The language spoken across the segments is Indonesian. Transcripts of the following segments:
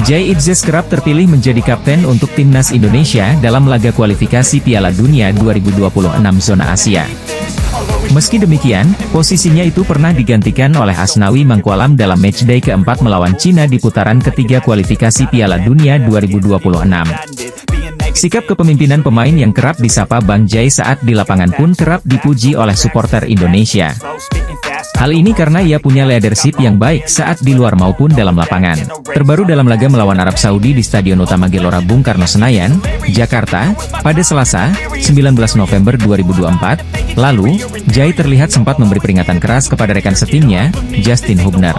Jay Itzes kerap terpilih menjadi kapten untuk timnas Indonesia dalam laga kualifikasi Piala Dunia 2026 zona Asia. Meski demikian, posisinya itu pernah digantikan oleh Asnawi Mangkualam dalam matchday keempat melawan Cina di putaran ketiga kualifikasi Piala Dunia 2026. Sikap kepemimpinan pemain yang kerap disapa Bang Jay saat di lapangan pun kerap dipuji oleh supporter Indonesia. Hal ini karena ia punya leadership yang baik saat di luar maupun dalam lapangan. Terbaru dalam laga melawan Arab Saudi di Stadion Utama Gelora Bung Karno Senayan, Jakarta, pada Selasa, 19 November 2024, lalu, Jay terlihat sempat memberi peringatan keras kepada rekan setimnya, Justin Hubner.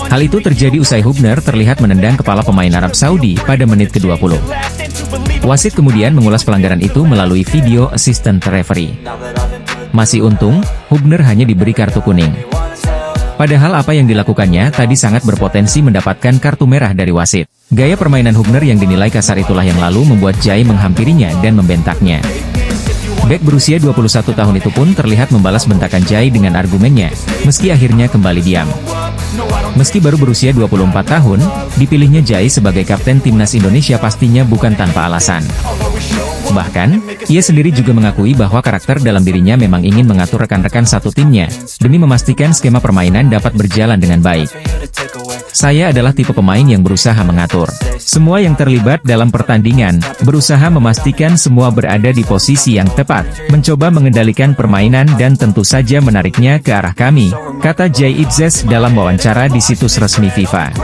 Hal itu terjadi usai Hubner terlihat menendang kepala pemain Arab Saudi pada menit ke-20. Wasit kemudian mengulas pelanggaran itu melalui video assistant referee. Masih untung, Hubner hanya diberi kartu kuning. Padahal apa yang dilakukannya tadi sangat berpotensi mendapatkan kartu merah dari wasit. Gaya permainan Hubner yang dinilai kasar itulah yang lalu membuat Jay menghampirinya dan membentaknya. Bek berusia 21 tahun itu pun terlihat membalas bentakan Jay dengan argumennya, meski akhirnya kembali diam. Meski baru berusia 24 tahun, dipilihnya Jay sebagai kapten timnas Indonesia pastinya bukan tanpa alasan. Bahkan, ia sendiri juga mengakui bahwa karakter dalam dirinya memang ingin mengatur rekan-rekan satu timnya, demi memastikan skema permainan dapat berjalan dengan baik. Saya adalah tipe pemain yang berusaha mengatur semua yang terlibat dalam pertandingan, berusaha memastikan semua berada di posisi yang tepat, mencoba mengendalikan permainan dan tentu saja menariknya ke arah kami, kata Jay Itzes dalam wawancara di situs resmi FIFA.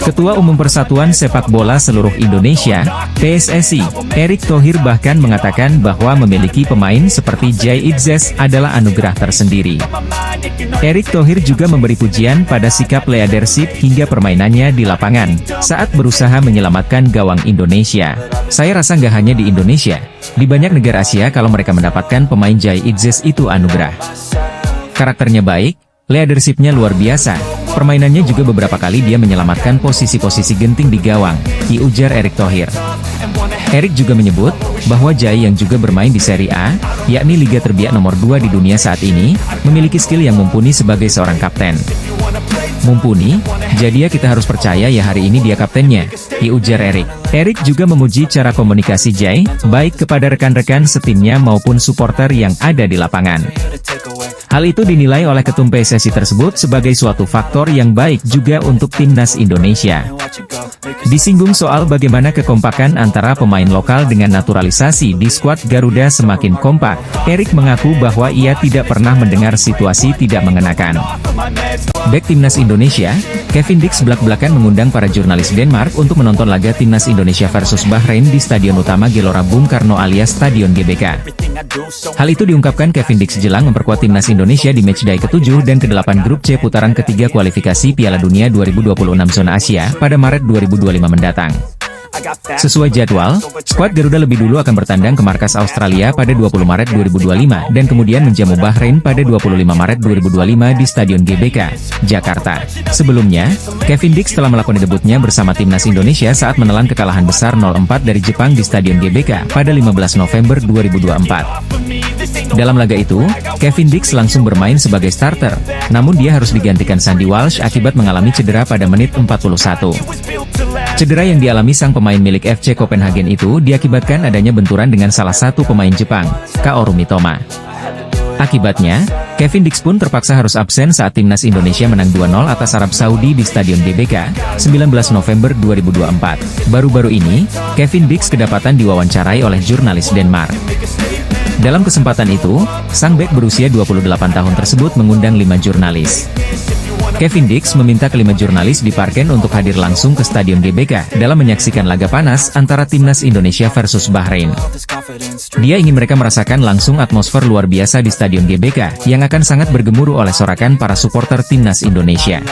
Ketua Umum Persatuan Sepak Bola Seluruh Indonesia, PSSI, Erick Thohir bahkan mengatakan bahwa memiliki pemain seperti Jay Itzes adalah anugerah tersendiri. Erick Thohir juga memberi pujian pada sikap leadership hingga permainannya di lapangan, saat berusaha menyelamatkan gawang Indonesia. Saya rasa nggak hanya di Indonesia, di banyak negara Asia kalau mereka mendapatkan pemain Jay Itzes itu anugerah. Karakternya baik, leadershipnya luar biasa. Permainannya juga beberapa kali dia menyelamatkan posisi-posisi genting di gawang, ujar Erick Thohir. Erick juga menyebut, bahwa Jay yang juga bermain di Serie A, yakni liga terbiak nomor 2 di dunia saat ini, memiliki skill yang mumpuni sebagai seorang kapten. Mumpuni, jadi ya kita harus percaya ya hari ini dia kaptennya, ujar Erick. Erick juga memuji cara komunikasi Jay, baik kepada rekan-rekan setimnya maupun supporter yang ada di lapangan. Hal itu dinilai oleh ketum PSSI tersebut sebagai suatu faktor yang baik juga untuk timnas Indonesia. Disinggung soal bagaimana kekompakan antara pemain lokal dengan naturalisasi di skuad Garuda semakin kompak, Erick mengaku bahwa ia tidak pernah mendengar situasi tidak mengenakan. Bek timnas Indonesia, Kevin Dix belak-belakan mengundang para jurnalis Denmark untuk menonton laga timnas Indonesia versus Bahrain di Stadion Utama Gelora Bung Karno alias Stadion GBK. Hal itu diungkapkan Kevin Dix jelang memperkuat timnas Indonesia di matchday ke-7 dan ke-8 grup C putaran ketiga kualifikasi Piala Dunia 2026 zona Asia pada Maret 2025 mendatang. Sesuai jadwal, skuad Garuda lebih dulu akan bertandang ke markas Australia pada 20 Maret 2025 dan kemudian menjamu Bahrain pada 25 Maret 2025 di Stadion GBK, Jakarta. Sebelumnya, Kevin Dix telah melakukan debutnya bersama timnas Indonesia saat menelan kekalahan besar 0-4 dari Jepang di Stadion GBK pada 15 November 2024. Dalam laga itu, Kevin Dix langsung bermain sebagai starter, namun dia harus digantikan Sandy Walsh akibat mengalami cedera pada menit 41. Cedera yang dialami sang pemain milik FC Copenhagen itu diakibatkan adanya benturan dengan salah satu pemain Jepang, Kaoru Mitoma. Akibatnya, Kevin Dix pun terpaksa harus absen saat timnas Indonesia menang 2-0 atas Arab Saudi di Stadion GBK, 19 November 2024. Baru-baru ini, Kevin Dix kedapatan diwawancarai oleh jurnalis Denmark. Dalam kesempatan itu, sang bek berusia 28 tahun tersebut mengundang 5 jurnalis. Kevin Dix meminta kelima jurnalis di Parken untuk hadir langsung ke Stadion GBK dalam menyaksikan laga panas antara timnas Indonesia versus Bahrain. Dia ingin mereka merasakan langsung atmosfer luar biasa di Stadion GBK yang akan sangat bergemuruh oleh sorakan para supporter timnas Indonesia.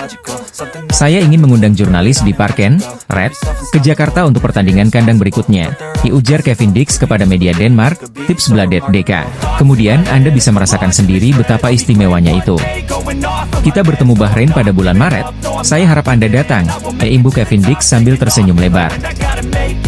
Saya ingin mengundang jurnalis di Parken, Red, ke Jakarta untuk pertandingan kandang berikutnya, ujar Kevin Dix kepada media Denmark, Tipsbladet DK. Kemudian Anda bisa merasakan sendiri betapa istimewanya itu. Kita bertemu Bahrain pada bulan Maret, saya harap Anda datang, imbu Kevin Dix sambil tersenyum lebar.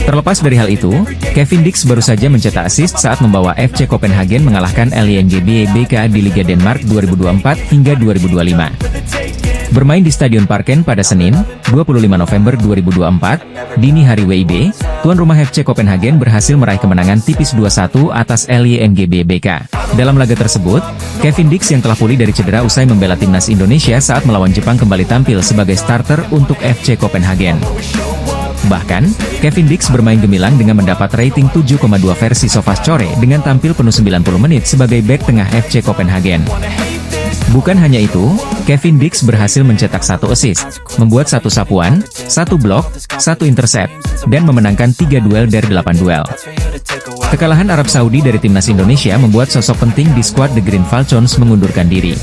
Terlepas dari hal itu, Kevin Dix baru saja mencetak assist saat membawa FC Copenhagen mengalahkan LYNG BK di Liga Denmark 2024 hingga 2025. Bermain di Stadion Parken pada Senin, 25 November 2024, dini hari WIB, tuan rumah FC Copenhagen berhasil meraih kemenangan tipis 2-1 atas LYNGBBK. Dalam laga tersebut, Kevin Dix yang telah pulih dari cedera usai membela timnas Indonesia saat melawan Jepang kembali tampil sebagai starter untuk FC Copenhagen. Bahkan, Kevin Dix bermain gemilang dengan mendapat rating 7,2 versi SofaScore dengan tampil penuh 90 menit sebagai bek tengah FC Copenhagen. Bukan hanya itu, Kevin Dix berhasil mencetak 1 assist, membuat 1 sapuan, 1 blok, 1 intercept, dan memenangkan 3 duel dari 8 duel. Kekalahan Arab Saudi dari timnas Indonesia membuat sosok penting di skuad The Green Falcons mengundurkan diri.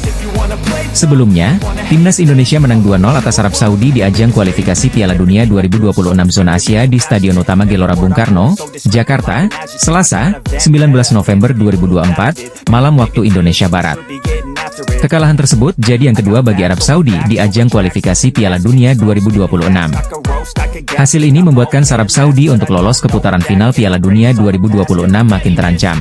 Sebelumnya, timnas Indonesia menang 2-0 atas Arab Saudi di ajang kualifikasi Piala Dunia 2026 Zona Asia di Stadion Utama Gelora Bung Karno, Jakarta, Selasa, 19 November 2024, malam waktu Indonesia Barat. Kekalahan tersebut jadi yang kedua bagi Arab Saudi di ajang kualifikasi Piala Dunia 2026. Hasil ini membuatkan Arab Saudi untuk lolos ke putaran final Piala Dunia 2026 makin terancam.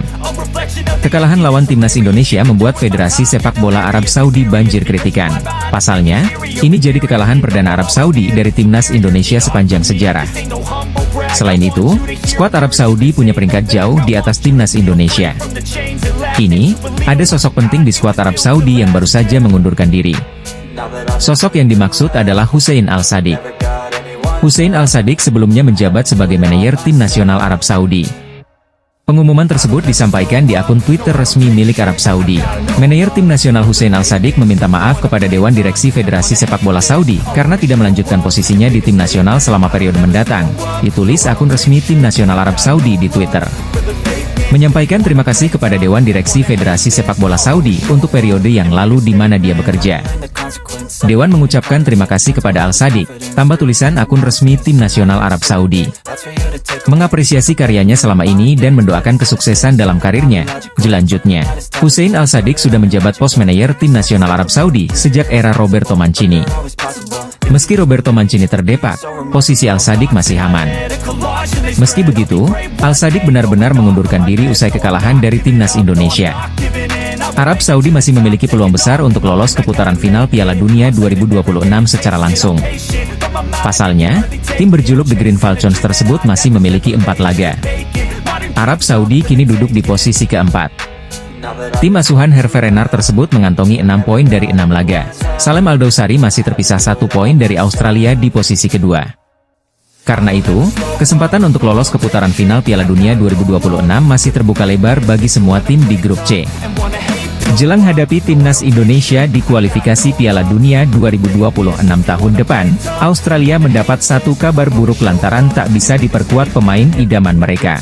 Kekalahan lawan timnas Indonesia membuat Federasi Sepak Bola Arab Saudi banjir kritikan. Pasalnya, ini jadi kekalahan perdana Arab Saudi dari timnas Indonesia sepanjang sejarah. Selain itu, skuad Arab Saudi punya peringkat jauh di atas timnas Indonesia. Kini, ada sosok penting di skuad Arab Saudi yang baru saja mengundurkan diri. Sosok yang dimaksud adalah Hussein Al-Sadiq. Hussein Al-Sadiq sebelumnya menjabat sebagai manajer tim nasional Arab Saudi. Pengumuman tersebut disampaikan di akun Twitter resmi milik Arab Saudi. Manajer tim nasional Hussein Al-Sadiq meminta maaf kepada Dewan Direksi Federasi Sepak Bola Saudi karena tidak melanjutkan posisinya di tim nasional selama periode mendatang, ditulis akun resmi tim nasional Arab Saudi di Twitter. Menyampaikan terima kasih kepada Dewan Direksi Federasi Sepak Bola Saudi untuk periode yang lalu di mana dia bekerja. Dewan mengucapkan terima kasih kepada Al-Sadiq, tambah tulisan akun resmi tim nasional Arab Saudi. Mengapresiasi karyanya selama ini dan mendoakan kesuksesan dalam karirnya. Selanjutnya, Hussein Al-Sadiq sudah menjabat pos manajer tim nasional Arab Saudi sejak era Roberto Mancini. Meski Roberto Mancini terdepak, posisi Al-Sadiq masih aman. Meski begitu, Al-Sadiq benar-benar mengundurkan diri usai kekalahan dari timnas Indonesia. Arab Saudi masih memiliki peluang besar untuk lolos ke putaran final Piala Dunia 2026 secara langsung. Pasalnya, tim berjuluk The Green Falcons tersebut masih memiliki 4 laga. Arab Saudi kini duduk di posisi keempat. Tim asuhan Hervé Renard tersebut mengantongi 6 poin dari 6 laga. Salem Al-Dawsari masih terpisah 1 poin dari Australia di posisi kedua. Karena itu, kesempatan untuk lolos ke putaran final Piala Dunia 2026 masih terbuka lebar bagi semua tim di grup C. Jelang hadapi timnas Indonesia di kualifikasi Piala Dunia 2026 tahun depan, Australia mendapat satu kabar buruk lantaran tak bisa diperkuat pemain idaman mereka.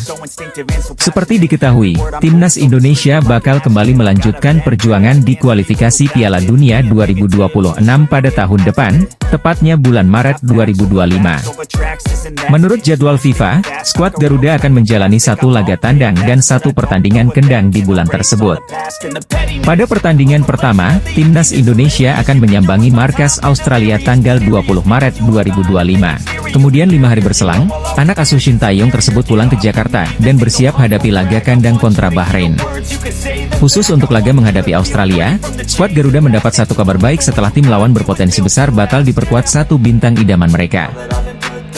Seperti diketahui, timnas Indonesia bakal kembali melanjutkan perjuangan di kualifikasi Piala Dunia 2026 pada tahun depan, tepatnya bulan Maret 2025. Menurut jadwal FIFA, skuad Garuda akan menjalani 1 laga tandang dan 1 pertandingan kandang di bulan tersebut. Pada pertandingan pertama, timnas Indonesia akan menyambangi markas Australia tanggal 20 Maret 2025. Kemudian 5 hari berselang, anak asuh Shin Tae-yong tersebut pulang ke Jakarta dan bersiap hadapi laga kandang kontra Bahrain. Khusus untuk laga menghadapi Australia, skuad Garuda mendapat 1 kabar baik setelah tim lawan berpotensi besar batal diperkuat 1 bintang idaman mereka.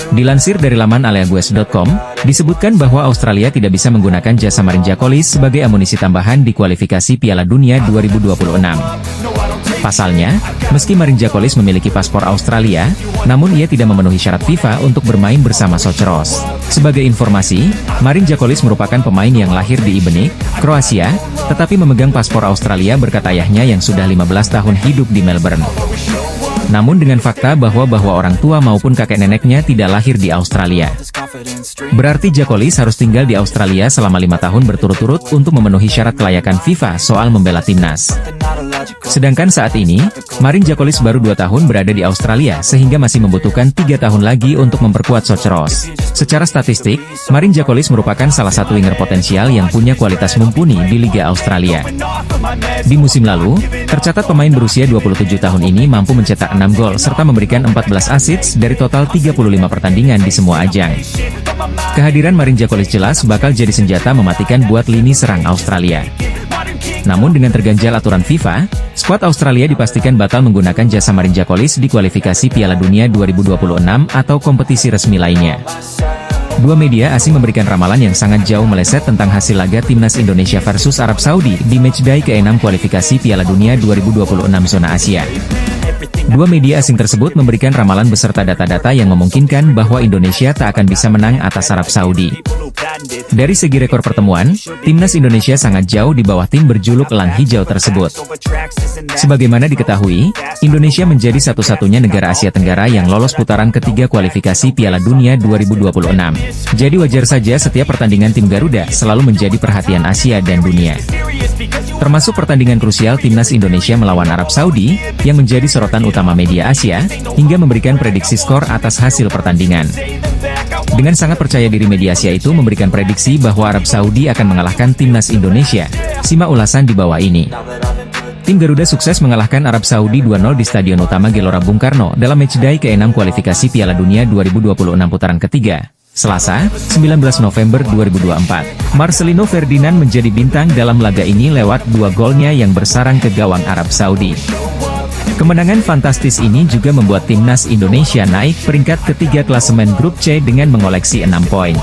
Dilansir dari laman aleagues.com, disebutkan bahwa Australia tidak bisa menggunakan jasa Marin Jackolis sebagai amunisi tambahan di kualifikasi Piala Dunia 2026. Pasalnya, meski Marin Jackolis memiliki paspor Australia, namun ia tidak memenuhi syarat FIFA untuk bermain bersama Soceros. Sebagai informasi, Marin Jackolis merupakan pemain yang lahir di Ibenik, Kroasia, tetapi memegang paspor Australia berkat ayahnya yang sudah 15 tahun hidup di Melbourne. Namun dengan fakta bahwa orang tua maupun kakek neneknya tidak lahir di Australia. Berarti Jackolis harus tinggal di Australia selama 5 tahun berturut-turut untuk memenuhi syarat kelayakan FIFA soal membela timnas. Sedangkan saat ini, Marin Jackolis baru 2 tahun berada di Australia sehingga masih membutuhkan 3 tahun lagi untuk memperkuat Soceros. Secara statistik, Marin Jackolis merupakan salah satu winger potensial yang punya kualitas mumpuni di Liga Australia. Di musim lalu, tercatat pemain berusia 27 tahun ini mampu mencetak 6 gol serta memberikan 14 assist dari total 35 pertandingan di semua ajang. Kehadiran Marin Jackolis jelas bakal jadi senjata mematikan buat lini serang Australia. Namun dengan terganjal aturan FIFA, Skuad Australia dipastikan batal menggunakan jasa Marinja Kolis di kualifikasi Piala Dunia 2026 atau kompetisi resmi lainnya. Dua media asing memberikan ramalan yang sangat jauh meleset tentang hasil laga Timnas Indonesia versus Arab Saudi di matchday ke-6 kualifikasi Piala Dunia 2026 zona Asia. Dua media asing tersebut memberikan ramalan beserta data-data yang memungkinkan bahwa Indonesia tak akan bisa menang atas Arab Saudi. Dari segi rekor pertemuan, Timnas Indonesia sangat jauh di bawah tim berjuluk Elang Hijau tersebut. Sebagaimana diketahui, Indonesia menjadi satu-satunya negara Asia Tenggara yang lolos putaran ketiga kualifikasi Piala Dunia 2026. Jadi wajar saja setiap pertandingan tim Garuda selalu menjadi perhatian Asia dan dunia. Termasuk pertandingan krusial Timnas Indonesia melawan Arab Saudi, yang menjadi sorotan utama media Asia, hingga memberikan prediksi skor atas hasil pertandingan. Dengan sangat percaya diri media Asia itu memberikan prediksi bahwa Arab Saudi akan mengalahkan Timnas Indonesia. Simak ulasan di bawah ini. Tim Garuda sukses mengalahkan Arab Saudi 2-0 di Stadion Utama Gelora Bung Karno dalam matchday ke-6 kualifikasi Piala Dunia 2026 putaran ketiga. Selasa, 19 November 2024. Marcelino Ferdinand menjadi bintang dalam laga ini lewat dua golnya yang bersarang ke gawang Arab Saudi. Kemenangan fantastis ini juga membuat Timnas Indonesia naik peringkat ketiga klasemen grup C dengan mengoleksi 6 poin.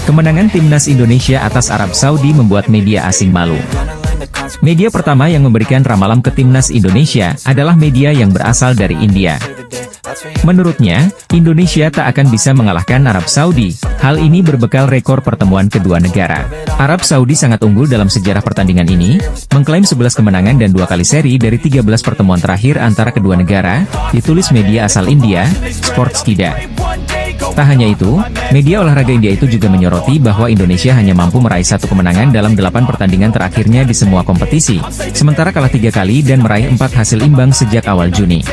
Kemenangan Timnas Indonesia atas Arab Saudi membuat media asing malu. Media pertama yang memberikan ramalan ke Timnas Indonesia adalah media yang berasal dari India. Menurutnya, Indonesia tak akan bisa mengalahkan Arab Saudi. Hal ini berbekal rekor pertemuan kedua negara. Arab Saudi sangat unggul dalam sejarah pertandingan ini, mengklaim 11 kemenangan dan 2 kali seri dari 13 pertemuan terakhir antara kedua negara, ditulis media asal India, Sportskida. Tak hanya itu, media olahraga India itu juga menyoroti bahwa Indonesia hanya mampu meraih 1 kemenangan dalam 8 pertandingan terakhirnya di semua kompetisi, sementara kalah 3 kali dan meraih 4 hasil imbang sejak awal Juni.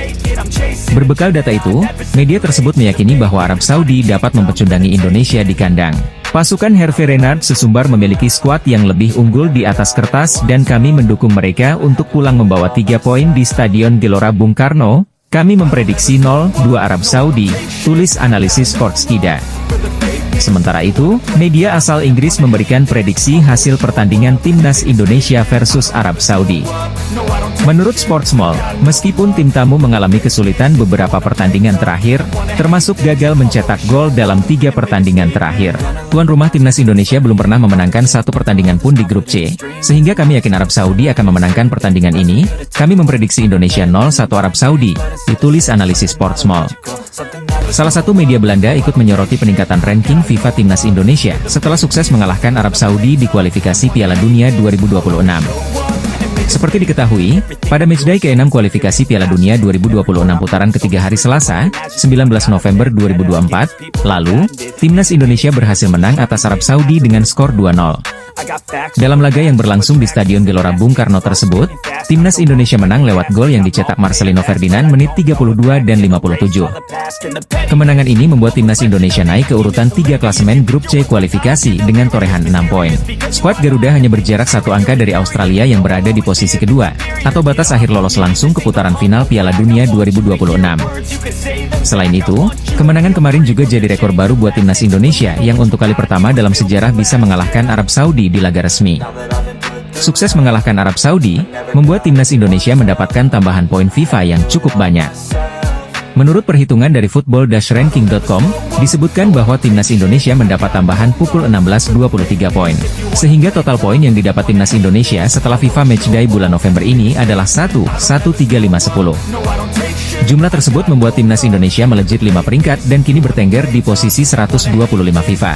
Berbekal data itu, media tersebut meyakini bahwa Arab Saudi dapat mempecundangi Indonesia di kandang. Pasukan Hervé Renard sesumbar memiliki skuad yang lebih unggul di atas kertas dan kami mendukung mereka untuk pulang membawa 3 poin di Stadion Gelora Bung Karno. Kami memprediksi 0-2 Arab Saudi, tulis analisis Sportskida. Sementara itu, media asal Inggris memberikan prediksi hasil pertandingan Timnas Indonesia versus Arab Saudi. Menurut Sportsmall, meskipun tim tamu mengalami kesulitan beberapa pertandingan terakhir, termasuk gagal mencetak gol dalam 3 pertandingan terakhir, tuan rumah Timnas Indonesia belum pernah memenangkan 1 pertandingan pun di grup C, sehingga kami yakin Arab Saudi akan memenangkan pertandingan ini. Kami memprediksi Indonesia 0-1 Arab Saudi, ditulis analisis Sportsmall. Salah satu media Belanda ikut menyoroti peningkatan ranking FIFA Timnas Indonesia setelah sukses mengalahkan Arab Saudi di kualifikasi Piala Dunia 2026. Seperti diketahui, pada matchday ke-6 kualifikasi Piala Dunia 2026 putaran ketiga hari Selasa, 19 November 2024, lalu, Timnas Indonesia berhasil menang atas Arab Saudi dengan skor 2-0. Dalam laga yang berlangsung di Stadion Gelora Bung Karno tersebut, Timnas Indonesia menang lewat gol yang dicetak Marcelino Ferdinand menit 32 dan 57. Kemenangan ini membuat Timnas Indonesia naik ke urutan 3 klasemen grup C kualifikasi dengan torehan 6 poin. Skuad Garuda hanya berjarak 1 angka dari Australia yang berada di posisi kedua, atau batas akhir lolos langsung ke putaran final Piala Dunia 2026. Selain itu, kemenangan kemarin juga jadi rekor baru buat Timnas Indonesia yang untuk kali pertama dalam sejarah bisa mengalahkan Arab Saudi di laga resmi. Sukses mengalahkan Arab Saudi, membuat Timnas Indonesia mendapatkan tambahan poin FIFA yang cukup banyak. Menurut perhitungan dari football-ranking.com, disebutkan bahwa Timnas Indonesia mendapat tambahan pukul 16.23 poin. Sehingga total poin yang didapat Timnas Indonesia setelah FIFA Matchday bulan November ini adalah 1.13510. Jumlah tersebut membuat Timnas Indonesia melejit 5 peringkat dan kini bertengger di posisi 125 FIFA.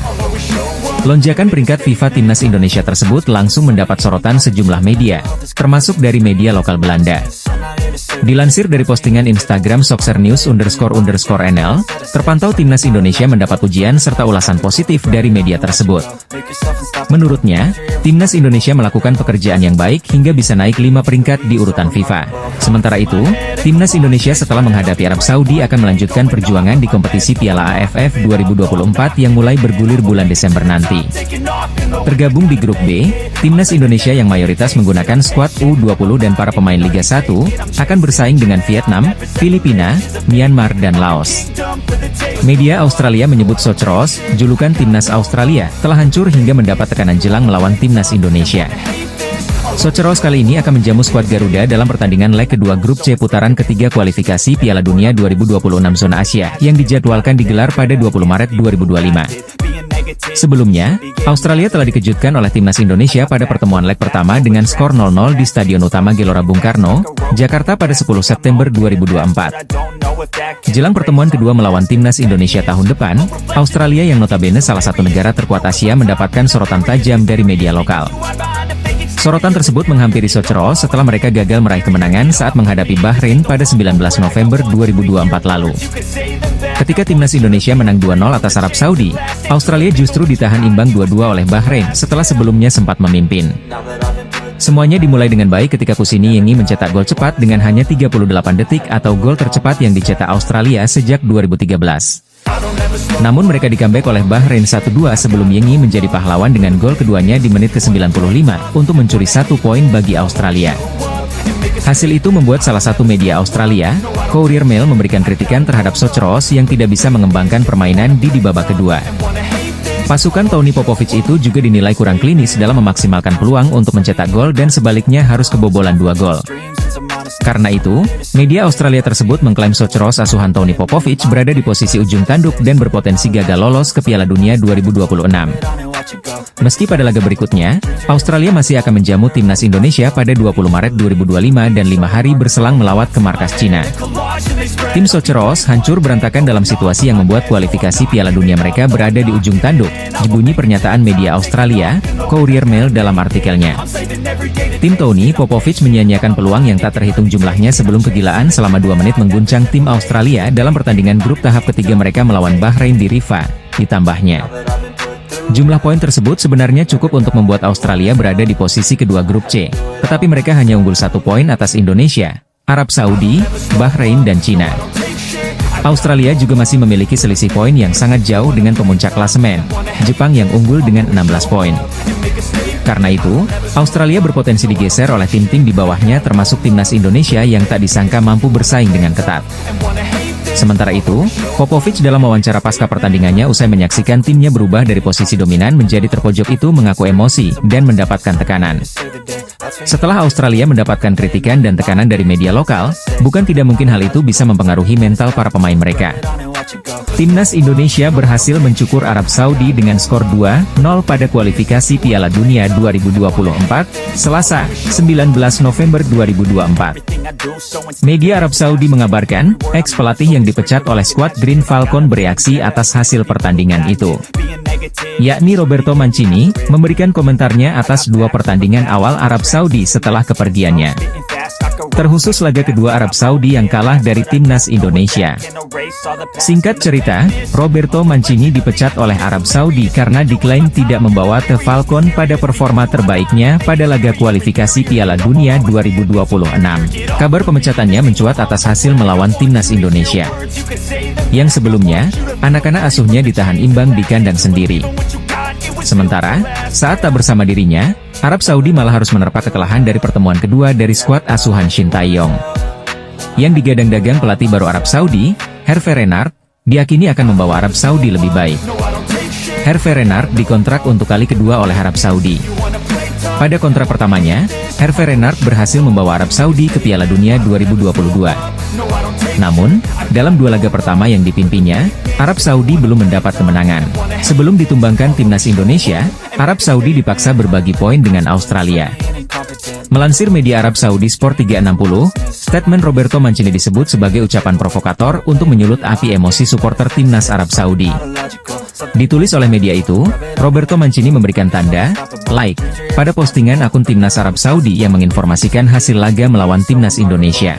Lonjakan peringkat FIFA Timnas Indonesia tersebut langsung mendapat sorotan sejumlah media, termasuk dari media lokal Belanda. Dilansir dari postingan Instagram @soccernews__nl, terpantau Timnas Indonesia mendapat pujian serta ulasan positif dari media tersebut. Menurutnya, Timnas Indonesia melakukan pekerjaan yang baik hingga bisa naik 5 peringkat di urutan FIFA. Sementara itu, Timnas Indonesia setelah menghadapi Arab Saudi akan melanjutkan perjuangan di kompetisi Piala AFF 2024 yang mulai bergulir bulan Desember nanti. Tergabung di grup B, Timnas Indonesia yang mayoritas menggunakan skuad U20 dan para pemain Liga 1, akan bersaing dengan Vietnam, Filipina, Myanmar dan Laos. Media Australia menyebut Sochros, julukan Timnas Australia, telah hancur hingga mendapat tekanan jelang melawan Timnas Indonesia. Soceros kali ini akan menjamu skuad Garuda dalam pertandingan leg kedua grup C putaran ketiga kualifikasi Piala Dunia 2026 zona Asia yang dijadwalkan digelar pada 20 Maret 2025. Sebelumnya, Australia telah dikejutkan oleh timnas Indonesia pada pertemuan leg pertama dengan skor 0-0 di Stadion Utama Gelora Bung Karno, Jakarta pada 10 September 2024. Jelang pertemuan kedua melawan timnas Indonesia tahun depan, Australia yang notabene salah satu negara terkuat Asia mendapatkan sorotan tajam dari media lokal. Sorotan tersebut menghampiri Soceros setelah mereka gagal meraih kemenangan saat menghadapi Bahrain pada 19 November 2024 lalu. Ketika timnas Indonesia menang 2-0 atas Arab Saudi, Australia justru ditahan imbang 2-2 oleh Bahrain setelah sebelumnya sempat memimpin. Semuanya dimulai dengan baik ketika Kusini Yengi mencetak gol cepat dengan hanya 38 detik atau gol tercepat yang dicetak Australia sejak 2013. Namun mereka di-comeback oleh Bahrain 1-2 sebelum Yengi menjadi pahlawan dengan gol keduanya di menit ke-95 untuk mencuri 1 poin bagi Australia. Hasil itu membuat salah satu media Australia, Courier Mail memberikan kritikan terhadap Soceros yang tidak bisa mengembangkan permainan di babak kedua. Pasukan Tony Popovic itu juga dinilai kurang klinis dalam memaksimalkan peluang untuk mencetak gol dan sebaliknya harus kebobolan 2 gol. Karena itu, media Australia tersebut mengklaim Soceros asuhan Tony Popovic berada di posisi ujung tanduk dan berpotensi gagal lolos ke Piala Dunia 2026. Meski pada laga berikutnya, Australia masih akan menjamu timnas Indonesia pada 20 Maret 2025 dan 5 hari berselang melawat ke markas Cina. Tim Soceros hancur berantakan dalam situasi yang membuat kualifikasi Piala Dunia mereka berada di ujung tanduk, bunyi pernyataan media Australia, Courier Mail dalam artikelnya. Tim Tony Popovic menyia-nyiakan peluang yang tak terhitung jumlahnya sebelum kegilaan selama 2 menit mengguncang tim Australia dalam pertandingan grup tahap ketiga mereka melawan Bahrain di Rifa, ditambahnya. Jumlah poin tersebut sebenarnya cukup untuk membuat Australia berada di posisi kedua grup C, tetapi mereka hanya unggul 1 poin atas Indonesia, Arab Saudi, Bahrain dan Cina. Australia juga masih memiliki selisih poin yang sangat jauh dengan pemuncak klasemen, Jepang yang unggul dengan 16 poin. Karena itu, Australia berpotensi digeser oleh tim-tim di bawahnya termasuk timnas Indonesia yang tak disangka mampu bersaing dengan ketat. Sementara itu, Popovic dalam wawancara pasca pertandingannya usai menyaksikan timnya berubah dari posisi dominan menjadi terpojok itu mengaku emosi dan mendapatkan tekanan. Setelah Australia mendapatkan kritikan dan tekanan dari media lokal, bukan tidak mungkin hal itu bisa mempengaruhi mental para pemain mereka. Timnas Indonesia berhasil mencukur Arab Saudi dengan skor 2-0 pada kualifikasi Piala Dunia 2024, Selasa, 19 November 2024. Media Arab Saudi mengabarkan, ex-pelatih yang dipecat oleh skuad Green Falcon bereaksi atas hasil pertandingan itu. Yakni Roberto Mancini, memberikan komentarnya atas 2 pertandingan awal Arab Saudi setelah kepergiannya. Terkhusus laga kedua Arab Saudi yang kalah dari timnas Indonesia. Singkat cerita, Roberto Mancini dipecat oleh Arab Saudi karena diklaim tidak membawa The Falcon pada performa terbaiknya pada laga kualifikasi Piala Dunia 2026. Kabar pemecatannya mencuat atas hasil melawan timnas Indonesia. Yang sebelumnya, anak-anak asuhnya ditahan imbang di kandang sendiri. Sementara, saat tak bersama dirinya, Arab Saudi malah harus menerpa kekalahan dari pertemuan kedua dari skuad asuhan Shin Tae-yong. Yang digadang-dagang pelatih baru Arab Saudi, Hervé Renard, diakini akan membawa Arab Saudi lebih baik. Hervé Renard dikontrak untuk kali kedua oleh Arab Saudi. Pada kontrak pertamanya, Hervé Renard berhasil membawa Arab Saudi ke Piala Dunia 2022. Namun, dalam 2 laga pertama yang dipimpinnya, Arab Saudi belum mendapat kemenangan. Sebelum ditumbangkan timnas Indonesia, Arab Saudi dipaksa berbagi poin dengan Australia. Melansir media Arab Saudi Sport 360, statement Roberto Mancini disebut sebagai ucapan provokator untuk menyulut api emosi supporter timnas Arab Saudi. Ditulis oleh media itu, Roberto Mancini memberikan tanda like pada postingan akun timnas Arab Saudi yang menginformasikan hasil laga melawan timnas Indonesia.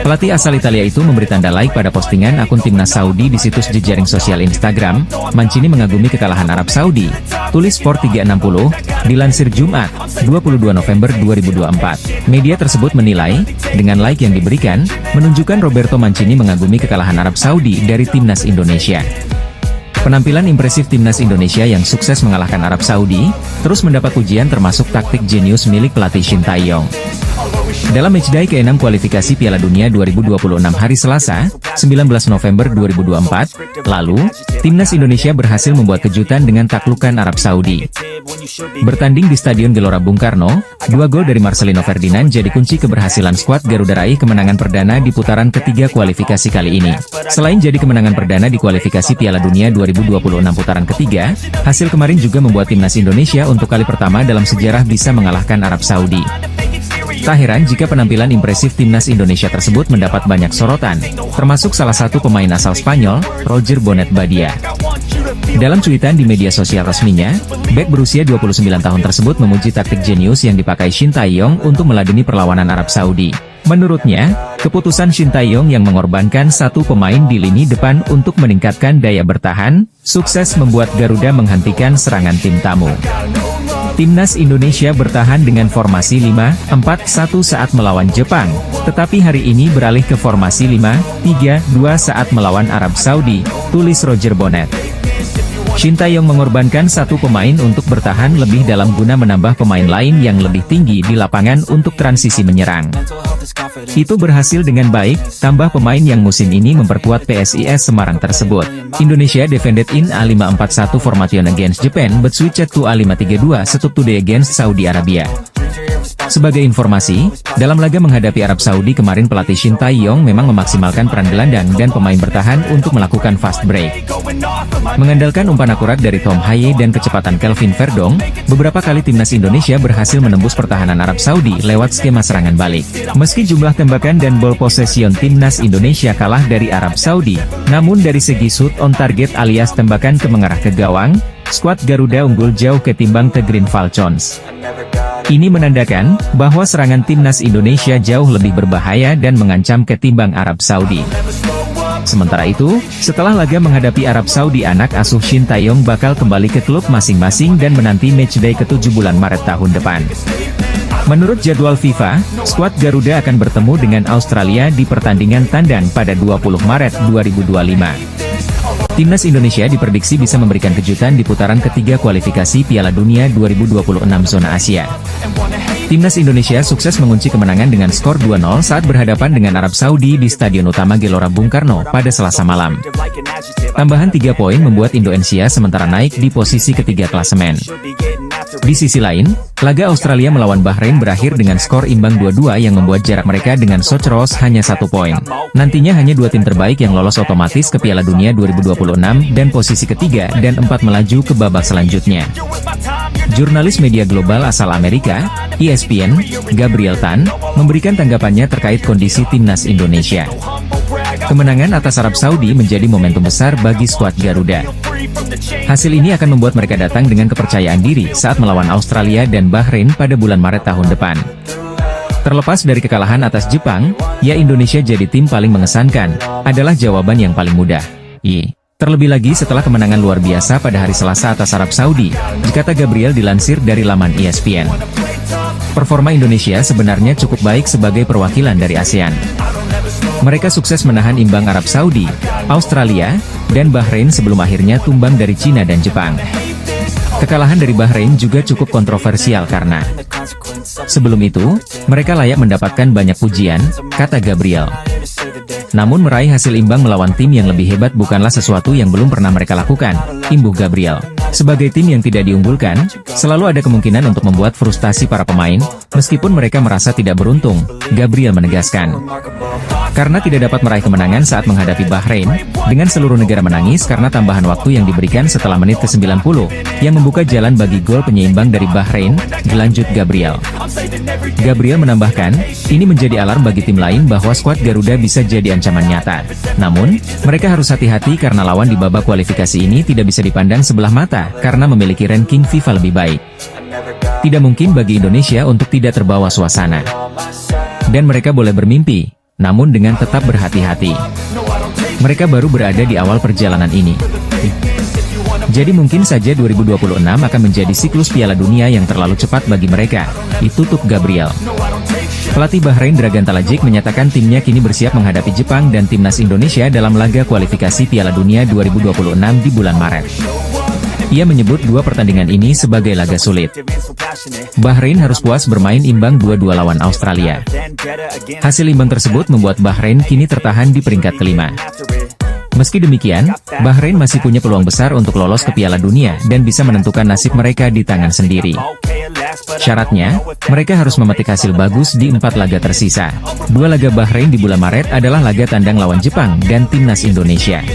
Pelatih asal Italia itu memberi tanda like pada postingan akun timnas Saudi di situs jejaring sosial Instagram. Mancini mengagumi kekalahan Arab Saudi, tulis Sport 360, dilansir Jumat, 22 November 2024. Media tersebut menilai, dengan like yang diberikan, menunjukkan Roberto Mancini mengagumi kekalahan Arab Saudi dari timnas Indonesia. Penampilan impresif timnas Indonesia yang sukses mengalahkan Arab Saudi, terus mendapat pujian termasuk taktik jenius milik pelatih Shin Tae-yong. Dalam matchday ke-6 kualifikasi Piala Dunia 2026 hari Selasa, 19 November 2024, lalu, Timnas Indonesia berhasil membuat kejutan dengan taklukan Arab Saudi. Bertanding di Stadion Gelora Bung Karno, 2 gol dari Marcelino Ferdinand jadi kunci keberhasilan skuad Garuda raih kemenangan perdana di putaran ketiga kualifikasi kali ini. Selain jadi kemenangan perdana di kualifikasi Piala Dunia 2026 putaran ketiga, hasil kemarin juga membuat Timnas Indonesia untuk kali pertama dalam sejarah bisa mengalahkan Arab Saudi. Tak heran jika penampilan impresif Timnas Indonesia tersebut mendapat banyak sorotan, termasuk salah satu pemain asal Spanyol, Roger Bonet Badia. Dalam cuitan di media sosial resminya, bek berusia 29 tahun tersebut memuji taktik jenius yang dipakai Shin Tae-yong untuk meladeni perlawanan Arab Saudi. Menurutnya, keputusan Shin Tae-yong yang mengorbankan satu pemain di lini depan untuk meningkatkan daya bertahan, sukses membuat Garuda menghentikan serangan tim tamu. Timnas Indonesia bertahan dengan formasi 5-4-1 saat melawan Jepang, tetapi hari ini beralih ke formasi 5-3-2 saat melawan Arab Saudi, tulis Roger Bonet. Shin Tae-yong mengorbankan satu pemain untuk bertahan lebih dalam guna menambah pemain lain yang lebih tinggi di lapangan untuk transisi menyerang. Itu berhasil dengan baik, tambah pemain yang musim ini memperkuat PSIS Semarang tersebut. Indonesia defended in A541 formation against Japan but switched to A532 setup today against Saudi Arabia. Sebagai informasi, dalam laga menghadapi Arab Saudi kemarin pelatih Shin Tae-yong memang memaksimalkan peran gelandang dan pemain bertahan untuk melakukan fast break. Mengandalkan umpan akurat dari Tom Haye dan kecepatan Kelvin Verdong, beberapa kali Timnas Indonesia berhasil menembus pertahanan Arab Saudi lewat skema serangan balik. Meski jumlah tembakan dan ball possession Timnas Indonesia kalah dari Arab Saudi, namun dari segi shoot on target alias tembakan ke mengarah ke gawang, skuad Garuda unggul jauh ketimbang The Green Falcons. Ini menandakan bahwa serangan Timnas Indonesia jauh lebih berbahaya dan mengancam ketimbang Arab Saudi. Sementara itu, setelah laga menghadapi Arab Saudi, anak asuh Shin Tae-yong bakal kembali ke klub masing-masing dan menanti matchday ke-7 bulan Maret tahun depan. Menurut jadwal FIFA, skuad Garuda akan bertemu dengan Australia di pertandingan tandang pada 20 Maret 2025. Timnas Indonesia diprediksi bisa memberikan kejutan di putaran ketiga kualifikasi Piala Dunia 2026 zona Asia. Timnas Indonesia sukses mengunci kemenangan dengan skor 2-0 saat berhadapan dengan Arab Saudi di Stadion Utama Gelora Bung Karno pada Selasa malam. Tambahan 3 poin membuat Indonesia sementara naik di posisi ketiga klasemen. Di sisi lain, laga Australia melawan Bahrain berakhir dengan skor imbang 2-2 yang membuat jarak mereka dengan Socceroos hanya 1 poin. Nantinya hanya 2 tim terbaik yang lolos otomatis ke Piala Dunia 2026 dan posisi ketiga dan 4 melaju ke babak selanjutnya. Jurnalis media global asal Amerika, ESPN, Gabriel Tan, memberikan tanggapannya terkait kondisi Timnas Indonesia. Kemenangan atas Arab Saudi menjadi momentum besar bagi skuad Garuda. Hasil ini akan membuat mereka datang dengan kepercayaan diri saat melawan Australia dan Bahrain pada bulan Maret tahun depan. Terlepas dari kekalahan atas Jepang, ya Indonesia jadi tim paling mengesankan, adalah jawaban yang paling mudah. Terlebih lagi setelah kemenangan luar biasa pada hari Selasa atas Arab Saudi, kata Gabriel dilansir dari laman ESPN. Performa Indonesia sebenarnya cukup baik sebagai perwakilan dari ASEAN. Mereka sukses menahan imbang Arab Saudi, Australia, dan Bahrain sebelum akhirnya tumbang dari Cina dan Jepang. Kekalahan dari Bahrain juga cukup kontroversial karena sebelum itu, mereka layak mendapatkan banyak pujian, kata Gabriel. Namun meraih hasil imbang melawan tim yang lebih hebat bukanlah sesuatu yang belum pernah mereka lakukan, imbuh Gabriel. Sebagai tim yang tidak diunggulkan, selalu ada kemungkinan untuk membuat frustasi para pemain, meskipun mereka merasa tidak beruntung, Gabriel menegaskan. Karena tidak dapat meraih kemenangan saat menghadapi Bahrain, dengan seluruh negara menangis karena tambahan waktu yang diberikan setelah menit ke-90, yang membuka jalan bagi gol penyeimbang dari Bahrain, dilanjut Gabriel. Gabriel menambahkan, ini menjadi alarm bagi tim lain bahwa skuad Garuda bisa jadi ancaman nyata. Namun, mereka harus hati-hati karena lawan di babak kualifikasi ini tidak bisa dipandang sebelah mata, karena memiliki ranking FIFA lebih baik. Tidak mungkin bagi Indonesia untuk tidak terbawa suasana. Dan mereka boleh bermimpi, namun dengan tetap berhati-hati. Mereka baru berada di awal perjalanan ini. Jadi mungkin saja 2026 akan menjadi siklus Piala Dunia yang terlalu cepat bagi mereka, ditutup Gabriel. Pelatih Bahrain Dragan Talajic menyatakan timnya kini bersiap menghadapi Jepang dan timnas Indonesia dalam laga kualifikasi Piala Dunia 2026 di bulan Maret. Ia menyebut dua pertandingan ini sebagai laga sulit. Bahrain harus puas bermain imbang 2-2 lawan Australia. Hasil imbang tersebut membuat Bahrain kini tertahan di peringkat kelima. Meski demikian, Bahrain masih punya peluang besar untuk lolos ke Piala Dunia dan bisa menentukan nasib mereka di tangan sendiri. Syaratnya, mereka harus memetik hasil bagus di 4 laga tersisa. 2 laga Bahrain di bulan Maret adalah laga tandang lawan Jepang dan timnas Indonesia.